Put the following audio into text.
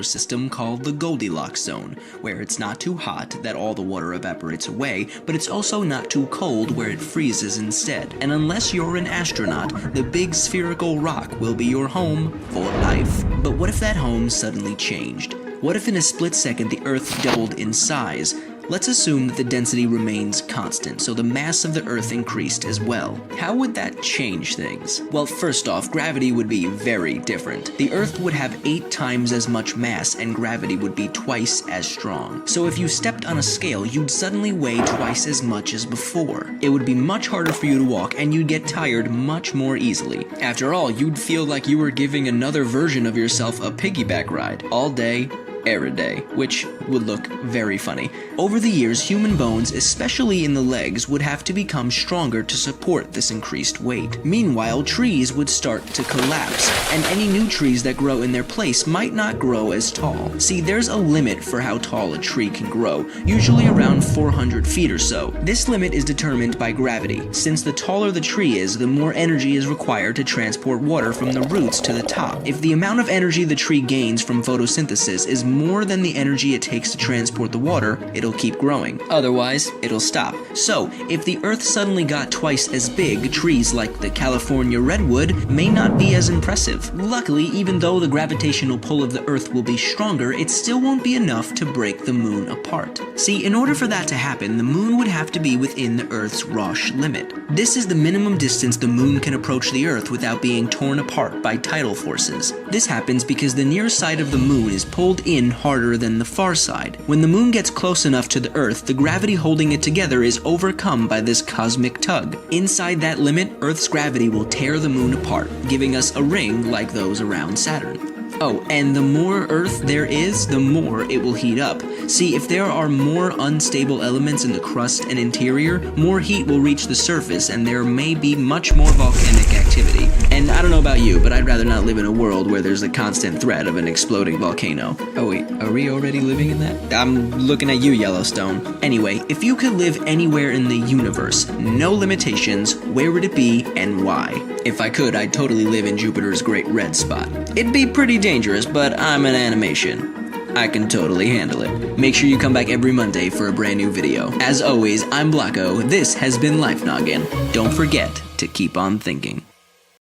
solar system called the Goldilocks zone, where it's not too hot that all the water evaporates away, but it's also not too cold where it freezes instead. And unless you're an astronaut, the big spherical rock will be your home for life. But what if that home suddenly changed? What if in a split second the Earth doubled in size? Let's assume that the density remains constant, so the mass of the Earth increased as well. How would that change things? Well, first off, gravity would be very different. The Earth would have 8 times as much mass, and gravity would be twice as strong. So if you stepped on a scale, you'd suddenly weigh twice as much as before. It would be much harder for you to walk, and you'd get tired much more easily. After all, you'd feel like you were giving another version of yourself a piggyback ride, all day, every day, which would look very funny. Over the years, human bones, especially in the legs, would have to become stronger to support this increased weight. Meanwhile, trees would start to collapse, and any new trees that grow in their place might not grow as tall. See, there's a limit for how tall a tree can grow, usually around 400 feet or so. This limit is determined by gravity. Since the taller the tree is, the more energy is required to transport water from the roots to the top. If the amount of energy the tree gains from photosynthesis is more than the energy it takes to transport the water, it'll keep growing. Otherwise, it'll stop. So, if the Earth suddenly got twice as big, trees like the California redwood may not be as impressive. Luckily, even though the gravitational pull of the Earth will be stronger, it still won't be enough to break the moon apart. See, in order for that to happen, the moon would have to be within the Earth's Roche limit. This is the minimum distance the moon can approach the Earth without being torn apart by tidal forces. This happens because the near side of the moon is pulled in harder than the far side. When the moon gets close enough to the Earth, the gravity holding it together is overcome by this cosmic tug. Inside that limit, Earth's gravity will tear the moon apart, giving us a ring like those around Saturn. Oh, and the more Earth there is, the more it will heat up. See, if there are more unstable elements in the crust and interior, more heat will reach the surface and there may be much more volcanic activity. And I don't know about you, but I'd rather not live in a world where there's a constant threat of an exploding volcano. Oh wait, are we already living in that? I'm looking at you, Yellowstone. Anyway, if you could live anywhere in the universe, no limitations, where would it be and why? If I could, I'd totally live in Jupiter's Great Red Spot. It'd be pretty dangerous, but I'm an animation. I can totally handle it. Make sure you come back every Monday for a brand new video. As always, I'm Blocko. This has been Life Noggin. Don't forget to keep on thinking.